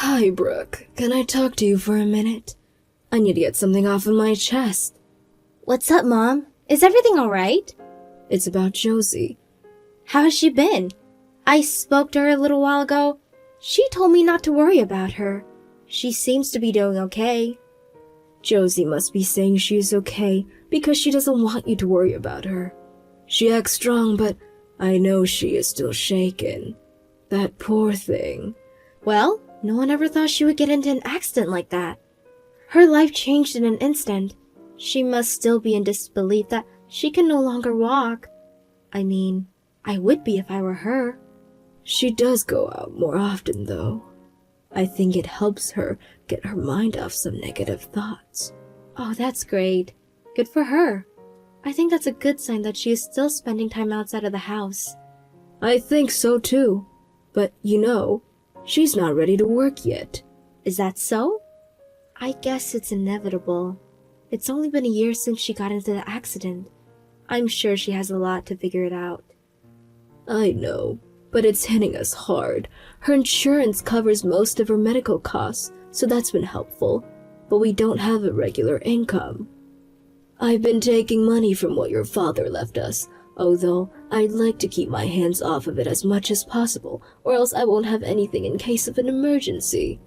Hi, Brooke. Can I talk to you for a minute? I need to get something off of my chest. What's up, Mom? Is everything alright? It's about Josie. How has she been? I spoke to her a little while ago. She told me not to worry about her. She seems to be doing okay. Josie must be saying she's okay because she doesn't want you to worry about her. She acts strong, but I know she is still shaken. That poor thing. Well, no one ever thought she would get into an accident like that. Her life changed in an instant. She must still be in disbelief that she can no longer walk. I mean, I would be if I were her. She does go out more often, though. I think it helps her get her mind off some negative thoughts. Oh, that's great. Good for her. I think that's a good sign that she is still spending time outside of the house. I think so, too. But, she's not ready to work yet. Is that so? I guess it's inevitable. It's only been a year since she got into the accident. I'm sure she has a lot to figure it out. I know, but it's hitting us hard. Her insurance covers most of her medical costs, so that's been helpful. But we don't have a regular income. I've been taking money from what your father left us, although I'd like to keep my hands off of it as much as possible, or else I won't have anything in case of an emergency.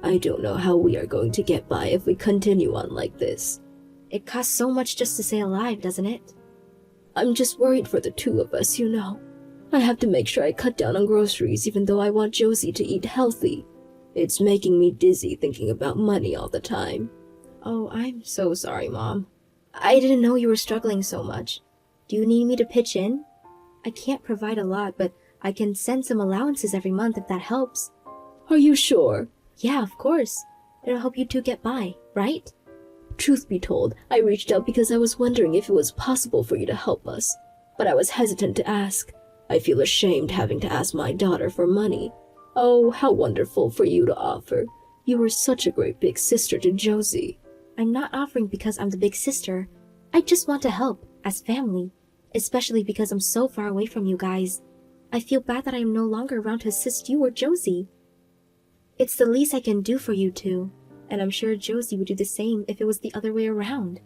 I don't know how we are going to get by if we continue on like this. It costs so much just to stay alive, doesn't it? I'm just worried for the two of us, I have to make sure I cut down on groceries even though I want Josie to eat healthy. It's making me dizzy thinking about money all the time. Oh, I'm so sorry, Mom. I didn't know you were struggling so much. Do you need me to pitch in? I can't provide a lot, but I can send some allowances every month if that helps. Are you sure? Yeah, of course. It'll help you two get by, right? Truth be told, I reached out because I was wondering if it was possible for you to help us, but I was hesitant to ask. I feel ashamed having to ask my daughter for money. Oh, how wonderful for you to offer. You were such a great big sister to Josie. I'm not offering because I'm the big sister. I just want to help, as family, especially because I'm so far away from you guys. I feel bad that I am no longer around to assist you or Josie. It's the least I can do for you two, and I'm sure Josie would do the same if it was the other way around.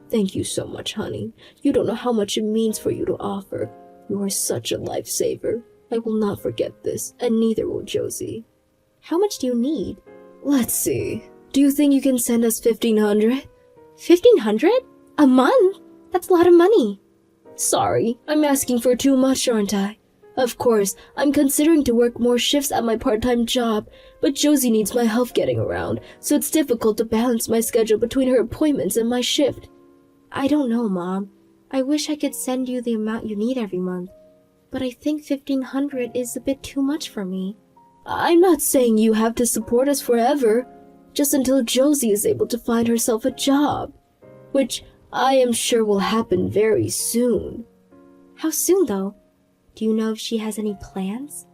Thank you so much, honey. You don't know how much it means for you to offer. You are such a lifesaver. I will not forget this, and neither will Josie. How much do you need? Let's see. Do you think you can send us $1,500? $1,500? A month? That's a lot of money. Sorry, I'm asking for too much, aren't I? Of course, I'm considering to work more shifts at my part-time job, but Josie needs my help getting around, so it's difficult to balance my schedule between her appointments and my shift. I don't know, Mom. I wish I could send you the amount you need every month, but I think $1,500 is a bit too much for me. I'm not saying you have to support us forever, just until Josie is able to find herself a job, which I am sure will happen very soon. How soon, though? Do you know if she has any plans?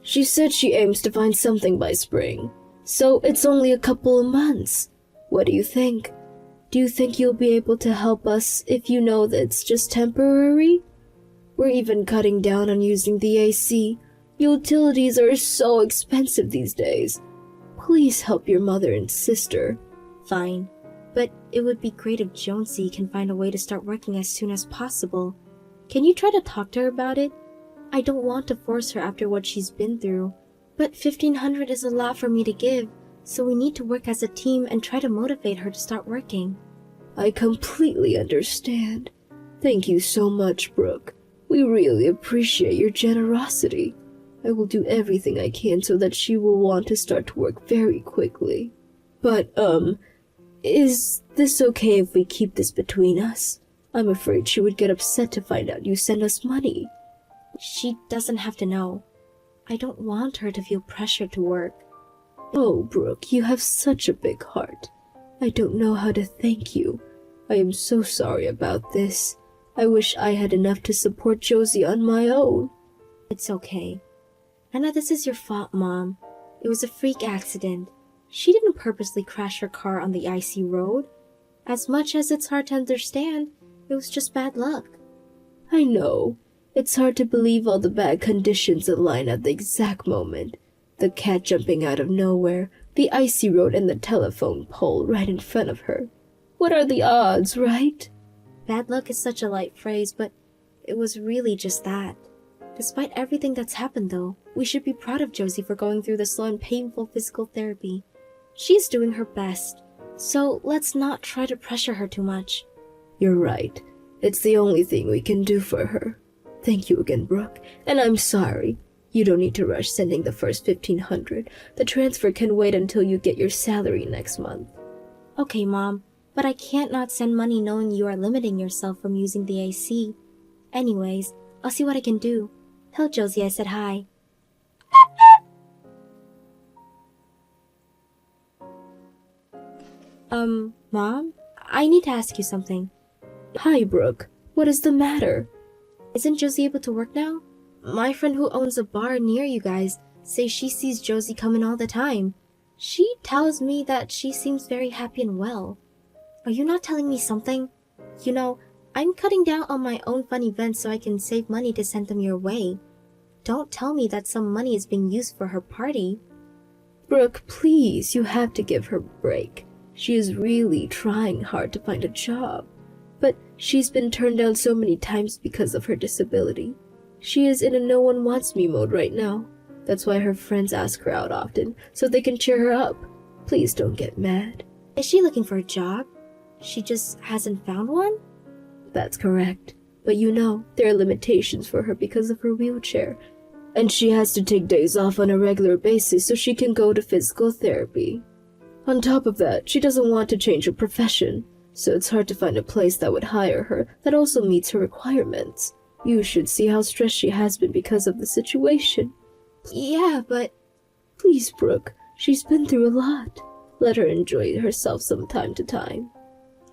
She said she aims to find something by spring, so it's only a couple of months. What do you think? Do you think you'll be able to help us if you know that it's just temporary? We're even cutting down on using the AC. Utilities are so expensive these days. Please help your mother and sister. Fine, but it would be great if Jonesy can find a way to start working as soon as possible. Can you try to talk to her about it? I don't want to force her after what she's been through, but $1,500 is a lot for me to give, so we need to work as a team and try to motivate her to start working. I completely understand. Thank you so much, Brooke. We really appreciate your generosity. I will do everything I can so that she will want to start to work very quickly. But, is this okay if we keep this between us? I'm afraid she would get upset to find out you send us money. She doesn't have to know. I don't want her to feel pressured to work. Oh, Brooke, you have such a big heart. I don't know how to thank you. I am so sorry about this. I wish I had enough to support Josie on my own. It's okay. I know this is your fault, Mom. It was a freak accident. She didn't purposely crash her car on the icy road. As much as it's hard to understand, it was just bad luck. I know. It's hard to believe all the bad conditions align at the exact moment. The cat jumping out of nowhere, the icy road, and the telephone pole right in front of her. What are the odds, right? Bad luck is such a light phrase, but it was really just that. Despite everything that's happened though, we should be proud of Josie for going through the slow and painful physical therapy. She's doing her best, so let's not try to pressure her too much. You're right. It's the only thing we can do for her. Thank you again, Brooke, and I'm sorry. You don't need to rush sending the first 1,500. The transfer can wait until you get your salary next month. Okay, Mom, but I can't not send money knowing you are limiting yourself from using the AC. Anyways, I'll see what I can do. Tell Josie I said hi. Mom? I need to ask you something. Hi, Brooke. What is the matter? Isn't Josie able to work now? My friend who owns a bar near you guys says she sees Josie come in all the time. She tells me that she seems very happy and well. Are you not telling me something? You know, I'm cutting down on my own fun events so I can save money to send them your way. Don't tell me that some money is being used for her party. Brooke, please, you have to give her a break. She is really trying hard to find a job. But she's been turned down so many times because of her disability. She is in a no-one-wants-me mode right now. That's why her friends ask her out often, so they can cheer her up. Please don't get mad. Is she looking for a job? She just hasn't found one? That's correct. But you know, there are limitations for her because of her wheelchair. And she has to take days off on a regular basis so she can go to physical therapy. On top of that, she doesn't want to change her profession, so it's hard to find a place that would hire her that also meets her requirements. You should see how stressed she has been because of the situation. Yeah, but... Please, Brooke, she's been through a lot. Let her enjoy herself from time to time.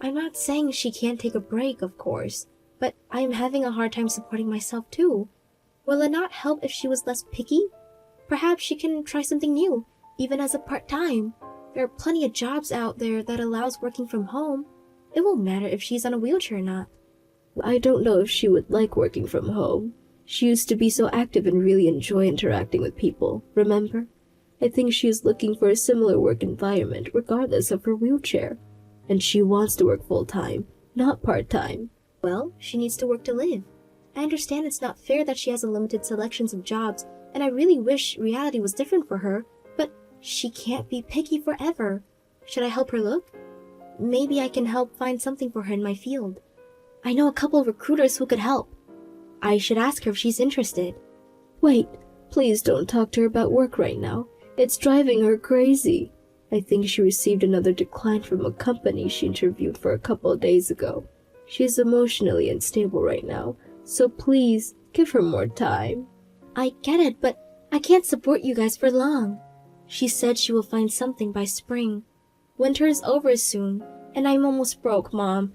I'm not saying she can't take a break, of course, but I'm having a hard time supporting myself too. Will it not help if she was less picky? Perhaps she can try something new, even as a part-time. There are plenty of jobs out there that allows working from home. It won't matter if she's on a wheelchair or not. I don't know if she would like working from home. She used to be so active and really enjoy interacting with people, remember? I think she is looking for a similar work environment regardless of her wheelchair. And she wants to work full-time, not part-time. Well, she needs to work to live. I understand it's not fair that she has a limited selections of jobs, and I really wish reality was different for her, but she can't be picky forever. Should I help her look? Maybe I can help find something for her in my field. I know a couple of recruiters who could help. I should ask her if she's interested. Wait, please don't talk to her about work right now. It's driving her crazy. I think she received another decline from a company she interviewed for a couple of days ago. She is emotionally unstable right now, so please give her more time. I get it, but I can't support you guys for long. She said she will find something by spring. Winter is over soon, and I'm almost broke, Mom.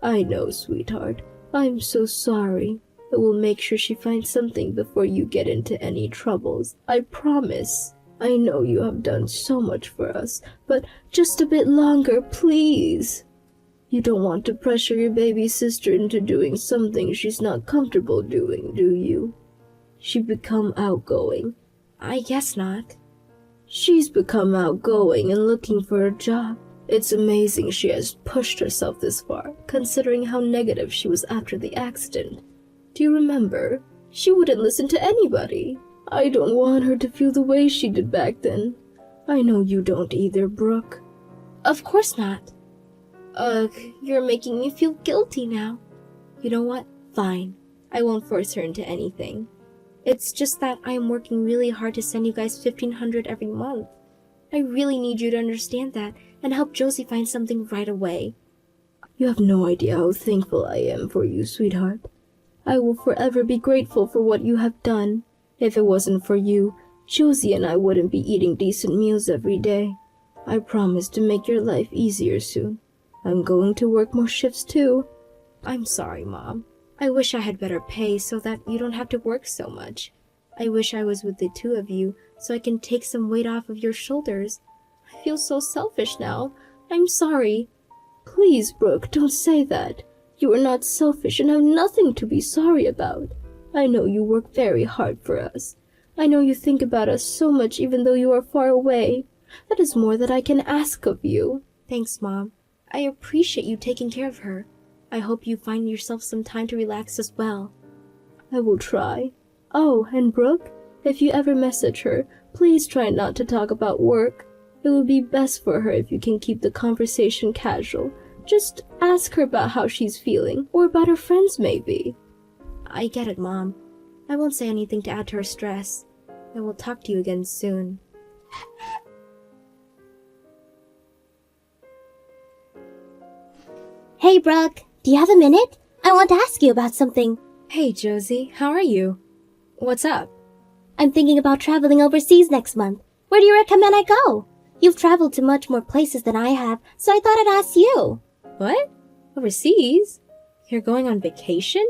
I know, sweetheart. I'm so sorry. I will make sure she finds something before you get into any troubles. I promise. I know you have done so much for us, but just a bit longer, please. You don't want to pressure your baby sister into doing something she's not comfortable doing, do you? She become outgoing. I guess not. She's become outgoing and looking for a job. It's amazing she has pushed herself this far, considering how negative she was after the accident. Do you remember? She wouldn't listen to anybody. I don't want her to feel the way she did back then. I know you don't either, Brooke. Of course not. Ugh, you're making me feel guilty now. You know what? Fine. I won't force her into anything. It's just that I am working really hard to send you guys $1,500 every month. I really need you to understand that and help Josie find something right away. You have no idea how thankful I am for you, sweetheart. I will forever be grateful for what you have done. If it wasn't for you, Josie and I wouldn't be eating decent meals every day. I promise to make your life easier soon. I'm going to work more shifts too. I'm sorry, Mom. I wish I had better pay so that you don't have to work so much. I wish I was with the two of you so I can take some weight off of your shoulders. I feel so selfish now. I'm sorry. Please, Brooke, don't say that. You are not selfish and have nothing to be sorry about. I know you work very hard for us. I know you think about us so much even though you are far away. That is more that I can ask of you. Thanks, Mom. I appreciate you taking care of her. I hope you find yourself some time to relax as well. I will try. Oh, and Brooke, if you ever message her, please try not to talk about work. It would be best for her if you can keep the conversation casual. Just ask her about how she's feeling, or about her friends maybe. I get it, Mom. I won't say anything to add to her stress. I will talk to you again soon. Hey, Brooke, do you have a minute? I want to ask you about something. Hey, Josie, how are you? What's up? I'm thinking about traveling overseas next month. Where do you recommend I go? You've traveled to much more places than I have, so I thought I'd ask you. What? Overseas? You're going on vacation?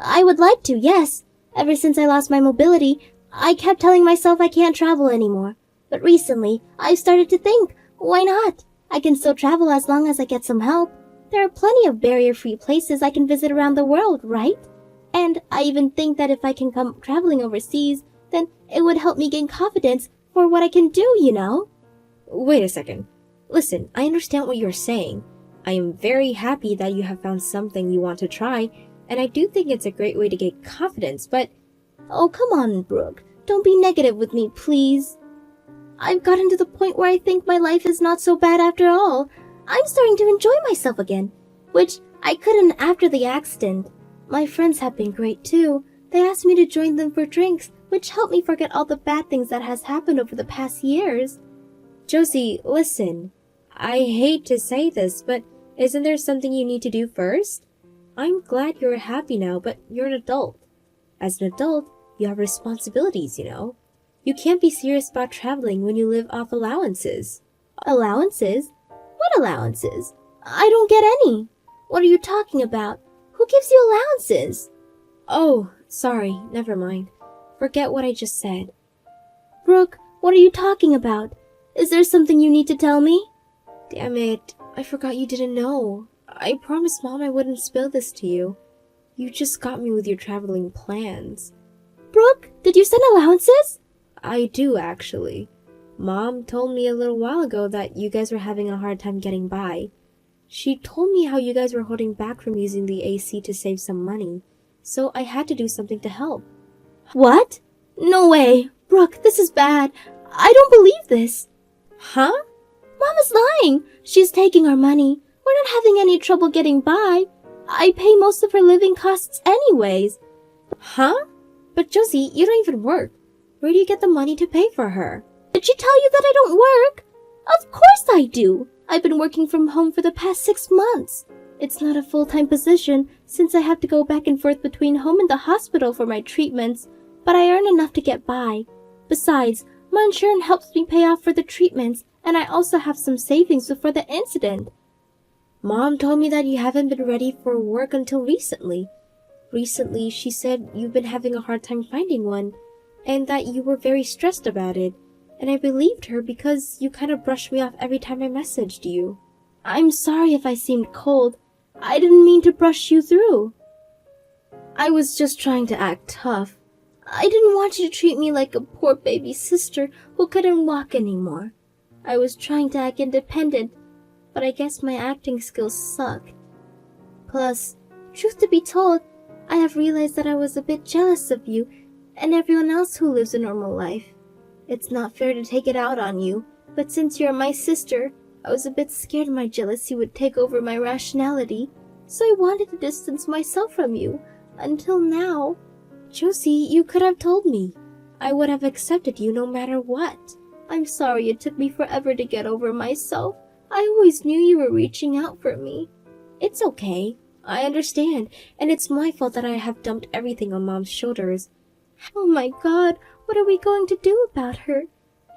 I would like to, yes. Ever since I lost my mobility, I kept telling myself I can't travel anymore. But recently, I've started to think, why not? I can still travel as long as I get some help. There are plenty of barrier-free places I can visit around the world, right? And I even think that if I can come traveling overseas, then it would help me gain confidence for what I can do, you know? Wait a second. Listen, I understand what you're saying. I am very happy that you have found something you want to try, and I do think it's a great way to gain confidence, but... Oh, come on, Brooke. Don't be negative with me, please. I've gotten to the point where I think my life is not so bad after all. I'm starting to enjoy myself again, which I couldn't after the accident. My friends have been great too. They asked me to join them for drinks, which helped me forget all the bad things that has happened over the past years. Josie, listen. I hate to say this, but isn't there something you need to do first? I'm glad you're happy now, but you're an adult. As an adult, you have responsibilities, you know. You can't be serious about traveling when you live off allowances. Allowances? What allowances? I don't get any. What are you talking about? Who gives you allowances? Oh, sorry, never mind. Forget what I just said. Brooke, what are you talking about? Is there something you need to tell me? Damn it, I forgot you didn't know. I promised Mom I wouldn't spill this to you. You just got me with your traveling plans. Brooke, did you send allowances? I do, actually. Mom told me a little while ago that you guys were having a hard time getting by. She told me how you guys were holding back from using the AC to save some money, so I had to do something to help. What? No way. Brooke, this is bad. I don't believe this. Huh? Mom is lying. She's taking our money. We're not having any trouble getting by. I pay most of her living costs anyways. Huh? But Josie, you don't even work. Where do you get the money to pay for her? Did she tell you that I don't work? Of course I do. I've been working from home for the past 6 months. It's not a full-time position since I have to go back and forth between home and the hospital for my treatments, but I earn enough to get by. Besides, my insurance helps me pay off for the treatments, and I also have some savings before the incident. Mom told me that you haven't been ready for work until recently. Recently, she said you've been having a hard time finding one, and that you were very stressed about it. And I believed her because you kind of brushed me off every time I messaged you. I'm sorry if I seemed cold. I didn't mean to brush you through. I was just trying to act tough. I didn't want you to treat me like a poor baby sister who couldn't walk anymore. I was trying to act independent, but I guess my acting skills sucked. Plus, truth to be told, I have realized that I was a bit jealous of you and everyone else who lives a normal life. It's not fair to take it out on you, but since you're my sister, I was a bit scared my jealousy would take over my rationality, so I wanted to distance myself from you, until now. Josie, you could have told me. I would have accepted you no matter what. I'm sorry it took me forever to get over myself. I always knew you were reaching out for me. It's okay. I understand, and it's my fault that I have dumped everything on Mom's shoulders. Oh my God, what are we going to do about her?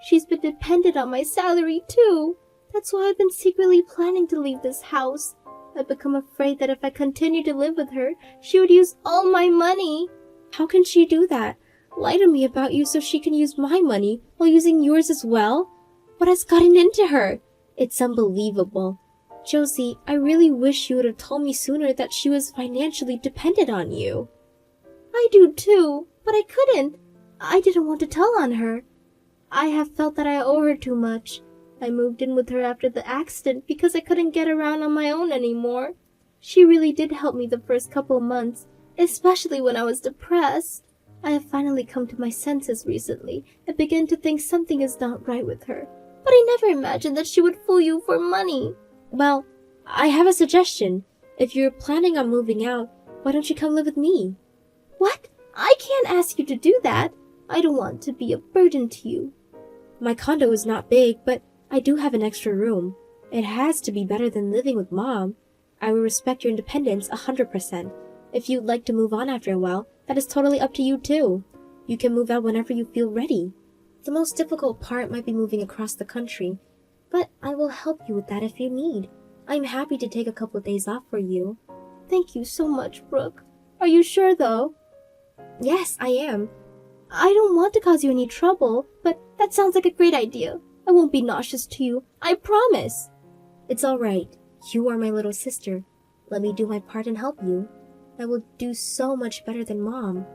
She's been dependent on my salary too. That's why I've been secretly planning to leave this house. I've become afraid that if I continue to live with her, she would use all my money. How can she do that? Lie to me about you so she can use my money while using yours as well? What has gotten into her? It's unbelievable. Josie, I really wish you would have told me sooner that she was financially dependent on you. I do too, but I couldn't. I didn't want to tell on her. I have felt that I owe her too much. I moved in with her after the accident because I couldn't get around on my own anymore. She really did help me the first couple months, especially when I was depressed. I have finally come to my senses recently and began to think something is not right with her. But I never imagined that she would fool you for money. Well, I have a suggestion. If you're planning on moving out, why don't you come live with me? What? I can't ask you to do that. I don't want to be a burden to you. My condo is not big, but I do have an extra room. It has to be better than living with Mom. I will respect your independence 100%. If you'd like to move on after a while, that is totally up to you too. You can move out whenever you feel ready. The most difficult part might be moving across the country, but I will help you with that if you need. I'm happy to take a couple of days off for you. Thank you so much, Brooke. Are you sure though? Yes, I am. I don't want to cause you any trouble, but that sounds like a great idea. I won't be nauseous to you, I promise. It's all right. You are my little sister. Let me do my part and help you. I will do so much better than Mom.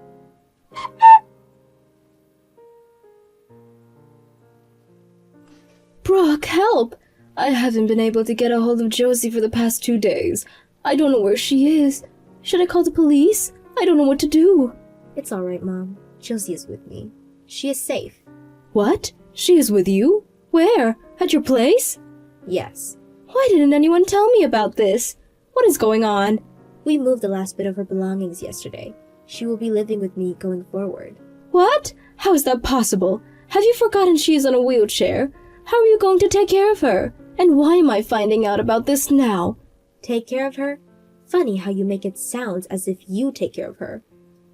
Brooke, help! I haven't been able to get a hold of Josie for the past 2 days. I don't know where she is. Should I call the police? I don't know what to do. It's all right, Mom. Josie is with me. She is safe. What? She is with you? Where? At your place? Yes. Why didn't anyone tell me about this? What is going on? We moved the last bit of her belongings yesterday. She will be living with me going forward. What? How is that possible? Have you forgotten she is on a wheelchair? How are you going to take care of her? And why am I finding out about this now? Take care of her? Funny how you make it sound as if you take care of her.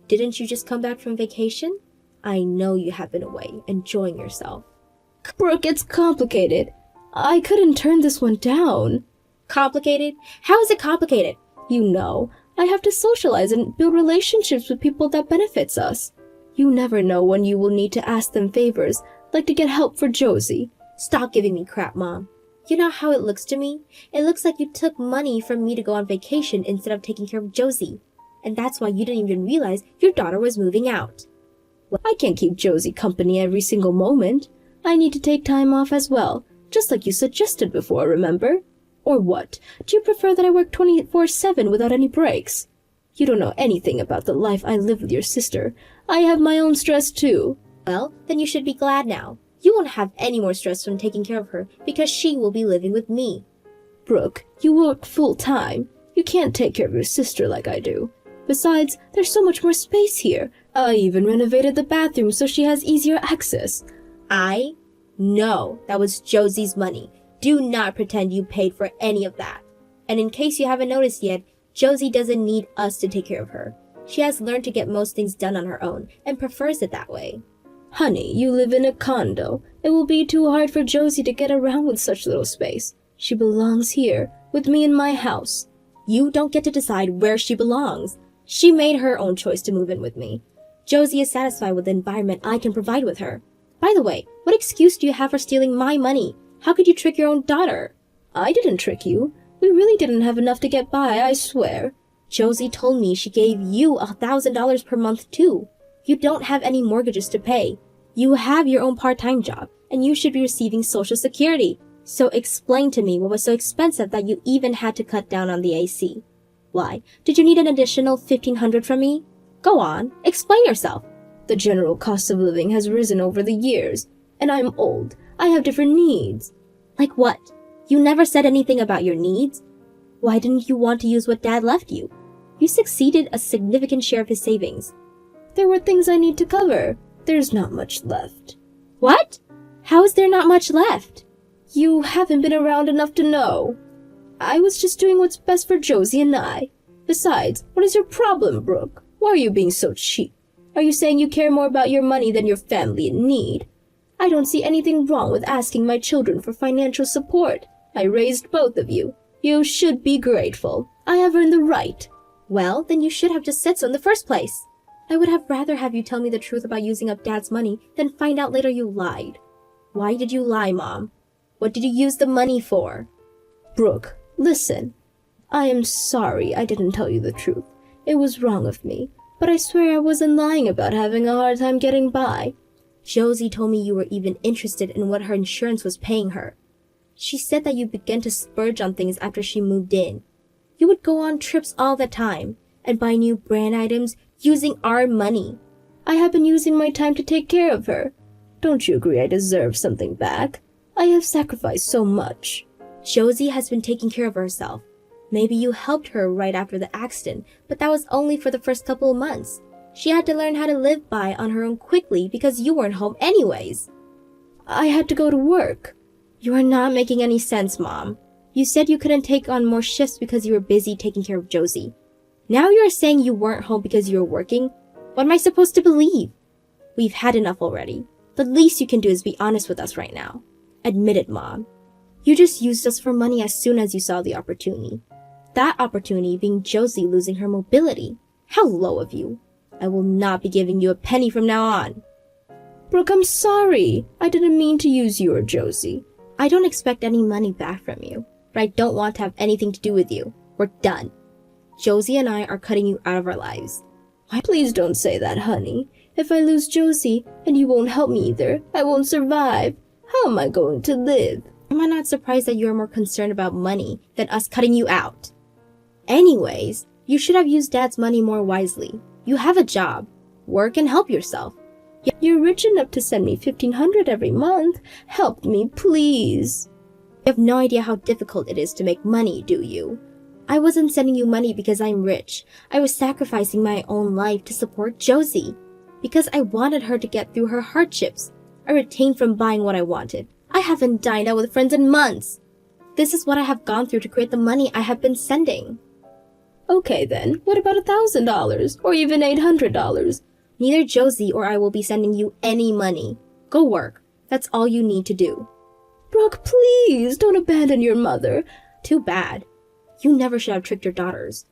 Didn't you just come back from vacation? I know you have been away, enjoying yourself. Brooke, it's complicated. I couldn't turn this one down. Complicated? How is it complicated? You know, I have to socialize and build relationships with people that benefits us. You never know when you will need to ask them favors, like to get help for Josie. Stop giving me crap, Mom. You know how it looks to me? It looks like you took money from me to go on vacation instead of taking care of Josie. And that's why you didn't even realize your daughter was moving out. Well, I can't keep Josie company every single moment. I need to take time off as well, just like you suggested before, remember? Or what? Do you prefer that I work 24/7 without any breaks? You don't know anything about the life I live with your sister. I have my own stress too. Well, then you should be glad now. You won't have any more stress from taking care of her because she will be living with me. Brooke, you work full-time. You can't take care of your sister like I do. Besides, there's so much more space here. I even renovated the bathroom so she has easier access. No, that was Josie's money. Do not pretend you paid for any of that. And in case you haven't noticed yet, Josie doesn't need us to take care of her. She has learned to get most things done on her own and prefers it that way. Honey, you live in a condo. It will be too hard for Josie to get around with such little space. She belongs here, with me in my house. You don't get to decide where she belongs. She made her own choice to move in with me. Josie is satisfied with the environment I can provide with her. By the way, what excuse do you have for stealing my money? How could you trick your own daughter? I didn't trick you. We really didn't have enough to get by, I swear. Josie told me she gave you $1,000 per month too. You don't have any mortgages to pay. You have your own part-time job, and you should be receiving Social Security. So explain to me what was so expensive that you even had to cut down on the AC. Why, did you need an additional $1,500 from me? Go on, explain yourself. The general cost of living has risen over the years, and I'm old. I have different needs. Like what? You never said anything about your needs. Why didn't you want to use what Dad left you? You succeeded a significant share of his savings. There were things I need to cover. There's not much left. What? How is there not much left? You haven't been around enough to know. I was just doing what's best for Josie and I. Besides, what is your problem, Brooke? Why are you being so cheap? Are you saying you care more about your money than your family in need? I don't see anything wrong with asking my children for financial support. I raised both of you. You should be grateful. I have earned the right. Well, then you should have just said so in the first place. I would have rather have you tell me the truth about using up Dad's money than find out later you lied. Why did you lie, Mom? What did you use the money for? Brooke, listen. I am sorry I didn't tell you the truth. It was wrong of me. but I swear I wasn't lying about having a hard time getting by. Josie told me you were even interested in what her insurance was paying her. She said that you began to splurge on things after she moved in. You would go on trips all the time and buy new brand items using our money. I have been using my time to take care of her. Don't you agree I deserve something back? I have sacrificed so much. Josie has been taking care of herself. Maybe you helped her right after the accident, but that was only for the first couple of months. She had to learn how to live by on her own quickly because you weren't home anyways. I had to go to work. You are not making any sense, Mom. You said you couldn't take on more shifts because you were busy taking care of Josie. Now you're saying you weren't home because you were working? What am I supposed to believe? We've had enough already. The least you can do is be honest with us right now. Admit it, Mom. You just used us for money as soon as you saw the opportunity. That opportunity being Josie losing her mobility. How low of you. I will not be giving you a penny from now on. Brooke, I'm sorry. I didn't mean to use you or Josie. I don't expect any money back from you, but I don't want to have anything to do with you. We're done. Josie and I are cutting you out of our lives. Please don't say that, honey. If I lose Josie and you won't help me either, I won't survive. How am I going to live? Am I not surprised that you are more concerned about money than us cutting you out? Anyways, you should have used Dad's money more wisely. You have a job. Work and help yourself. You're rich enough to send me $1,500 every month. Help me, please. You have no idea how difficult it is to make money, do you? I wasn't sending you money because I'm rich. I was sacrificing my own life to support Josie. Because I wanted her to get through her hardships. I retained from buying what I wanted. I haven't dined out with friends in months. This is what I have gone through to create the money I have been sending. Okay then, what about $1,000 or even $800? Neither Josie or I will be sending you any money. Go work. That's all you need to do. Brooke, please don't abandon your mother. Too bad. You never should have tricked your daughters.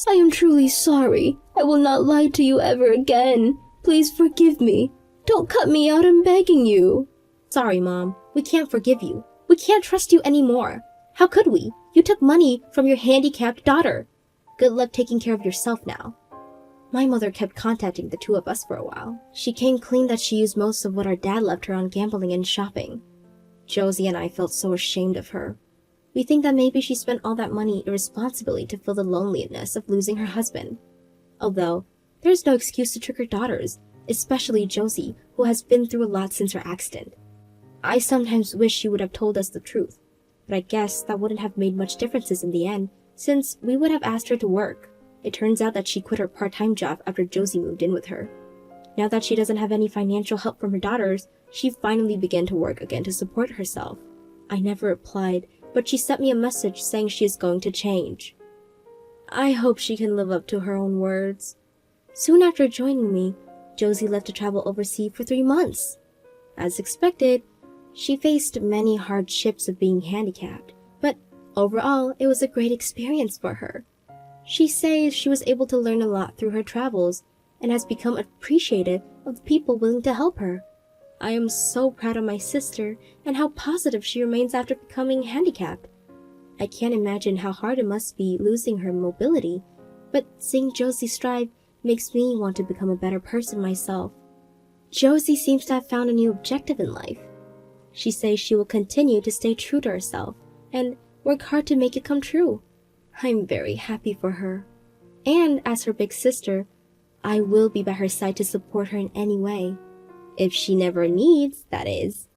I am truly sorry. I will not lie to you ever again. Please forgive me. Don't cut me out, I'm begging you. Sorry, Mom. We can't forgive you. We can't trust you anymore. How could we? You took money from your handicapped daughter. Good luck taking care of yourself now. My mother kept contacting the two of us for a while. She came clean that she used most of what our dad left her on gambling and shopping. Josie and I felt so ashamed of her. We think that maybe she spent all that money irresponsibly to fill the loneliness of losing her husband. Although, there's no excuse to trick her daughters, especially Josie, who has been through a lot since her accident. I sometimes wish she would have told us the truth, but I guess that wouldn't have made much differences in the end, since we would have asked her to work. It turns out that she quit her part-time job after Josie moved in with her. Now that she doesn't have any financial help from her daughters, she finally began to work again to support herself. I never replied, but she sent me a message saying she is going to change. I hope she can live up to her own words. Soon after joining me, Josie left to travel overseas for 3 months. As expected, she faced many hardships of being handicapped, but overall, it was a great experience for her. She says she was able to learn a lot through her travels and has become appreciative of the people willing to help her. I am so proud of my sister and how positive she remains after becoming handicapped. I can't imagine how hard it must be losing her mobility, but seeing Josie strive makes me want to become a better person myself. Josie seems to have found a new objective in life. She says she will continue to stay true to herself and work hard to make it come true. I'm very happy for her. And as her big sister, I will be by her side to support her in any way. If she never needs, that is.